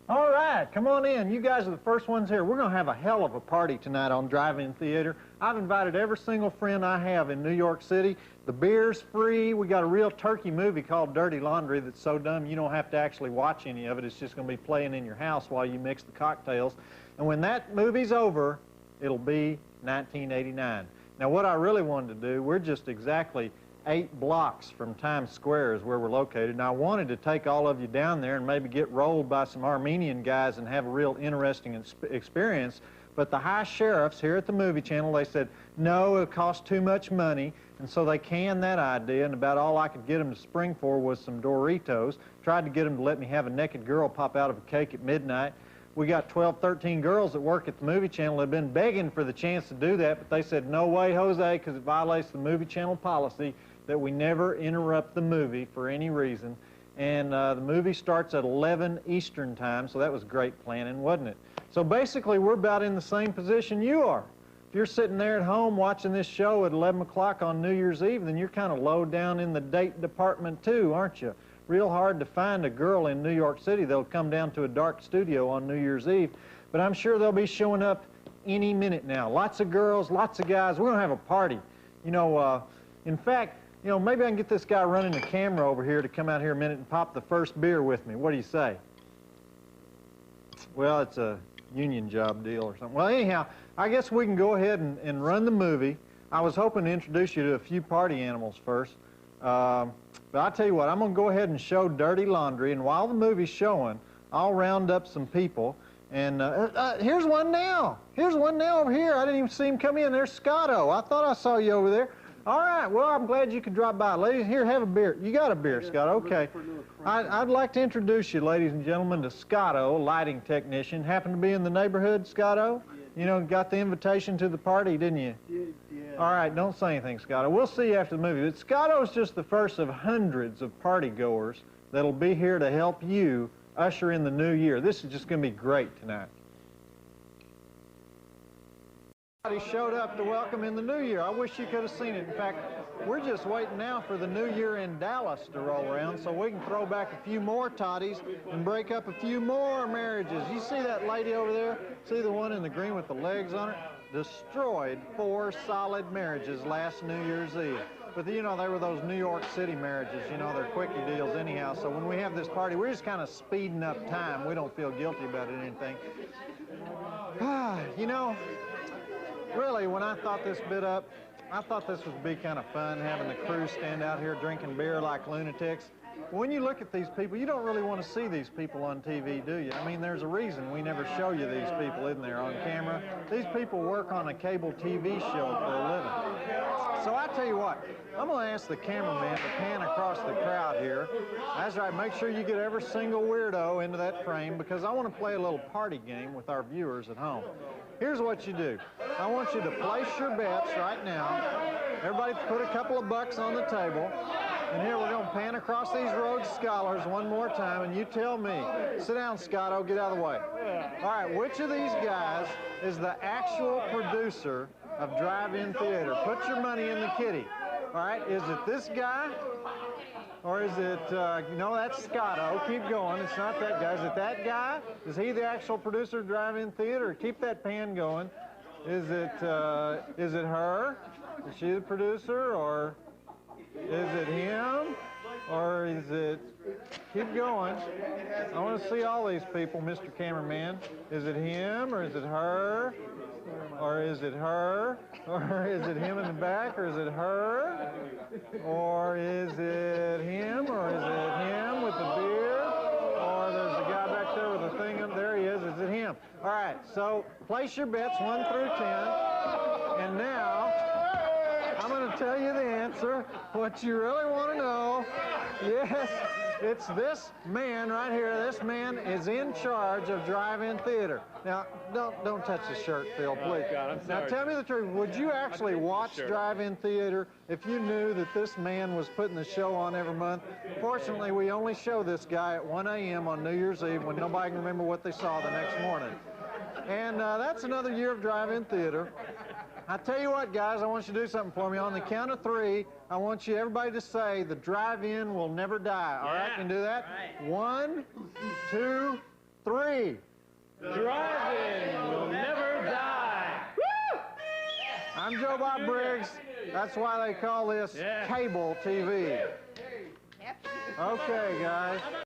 All right, come on in. You guys are the first ones here. We're going to have a hell of a party tonight on Drive-In Theater. I've invited every single friend I have in New York City. The beer's free. We got a real turkey movie called Dirty Laundry that's so dumb you don't have to actually watch any of it. It's just going to be playing in your house while you mix the cocktails. And when that movie's over, it'll be 1989. Now, what I really wanted to do, we're just exactly 8 blocks from Times Square is where we're located. And I wanted to take all of you down there and maybe get rolled by some Armenian guys and have a real interesting experience. But the high sheriffs here at the movie channel, they said, no, it costs too much money. And so they canned that idea, and about all I could get them to spring for was some Doritos. Tried to get them to let me have a naked girl pop out of a cake at midnight. We got 12, 13 girls that work at the movie channel that have been begging for the chance to do that, but they said, no way, Jose, because it violates the movie channel policy that we never interrupt the movie for any reason. And the movie starts at 11 Eastern time, so that was great planning, wasn't it? So basically, we're about in the same position you are. If you're sitting there at home watching this show at 11 o'clock on New Year's Eve, then you're kind of low down in the date department too, aren't you? Real hard to find a girl in New York City that'll come down to a dark studio on New Year's Eve, but I'm sure they'll be showing up any minute now. Lots of girls, lots of guys. We're going to have a party. You know, in fact, you know, maybe I can get this guy running the camera over here to come out here a minute and pop the first beer with me. What do you say? Well, it's a union job deal or something. Well, anyhow, I guess we can go ahead and run the movie. I was hoping to introduce you to a few party animals first. But I'll tell you what, I'm going to go ahead and show Dirty Laundry, and while the movie's showing, I'll round up some people. And here's one now. Here's one now over here. I didn't even see him come in. There's Scotto. I thought I saw you over there. All right, well, I'm glad you could drop by. Ladies, here, have a beer. You got a beer, Scott, okay. I'd like to introduce you, ladies and gentlemen, to Scotto, lighting technician. Happened to be in the neighborhood, Scotto? You know, got the invitation to the party, didn't you? Yeah. All right, don't say anything, Scotto. We'll see you after the movie. But Scotto's just the first of hundreds of party goers that'll be here to help you usher in the new year. This is just going to be great tonight. He showed up to welcome in the new year. I wish you could have seen it. In fact, we're just waiting now for the new year in Dallas to roll around so we can throw back a few more toddies and break up a few more marriages. You see that lady over there? See the one in the green with the legs on it? Destroyed 4 solid marriages last New Year's Eve. But, you know, they were those New York City marriages. You know, they're quickie deals anyhow. So when we have this party, we're just kind of speeding up time. We don't feel guilty about it or anything. You know, really, when I thought this bit up, I thought this would be kind of fun, having the crew stand out here drinking beer like lunatics. When you look at these people, you don't really want to see these people on TV, do you? I mean, there's a reason we never show you these people, isn't there, on camera? These people work on a cable TV show for a living. So I tell you what, I'm going to ask the cameraman to pan across the crowd here. That's right, make sure you get every single weirdo into that frame, because I want to play a little party game with our viewers at home. Here's what you do. I want you to place your bets right now. Everybody put a couple of bucks on the table. And here we're going to pan across these Rhodes Scholars one more time, and you tell me. Sit down, Scotto, get out of the way. All right, which of these guys is the actual producer of Drive-In Theater? Put your money in the kitty. All right, is it this guy? Or is it, no, that's Scotto. Keep going. It's not that guy. Is it that guy? Is he the actual producer of Drive-In Theater? Keep that pan going. Is it her? Is she the producer? Or is it him? Or is it... Keep going. I want to see all these people, Mr. Cameraman. Is it him? Or is it her? Or is it her? Or is it him in the back? Or is it her? Or is it him? Or is it him with the beard? Or there's a guy back there with the thing up there. He is. Is it him? All right, so place your bets 1 through 10. And now, I'm going to tell you the answer. What you really want to know, yes, it's this man right here. This man is in charge of Drive-In Theater. Now, don't touch the shirt, Phil, please. God, I'm sorry. Now, tell me the truth. Would you actually watch Drive-In Theater if you knew that this man was putting the show on every month? Fortunately, we only show this guy at 1 a.m. on New Year's Eve when nobody can remember what they saw the next morning. And that's another year of Drive-In Theater. I tell you what, guys, I want you to do something for me. On the count of 3, I want you, everybody, to say, the drive-in will never die. All right, can you do that? Right. 1, 2, 3. Driving will never die. Woo! I'm Joe Bob Briggs. That's why they call this cable TV. Okay, guys.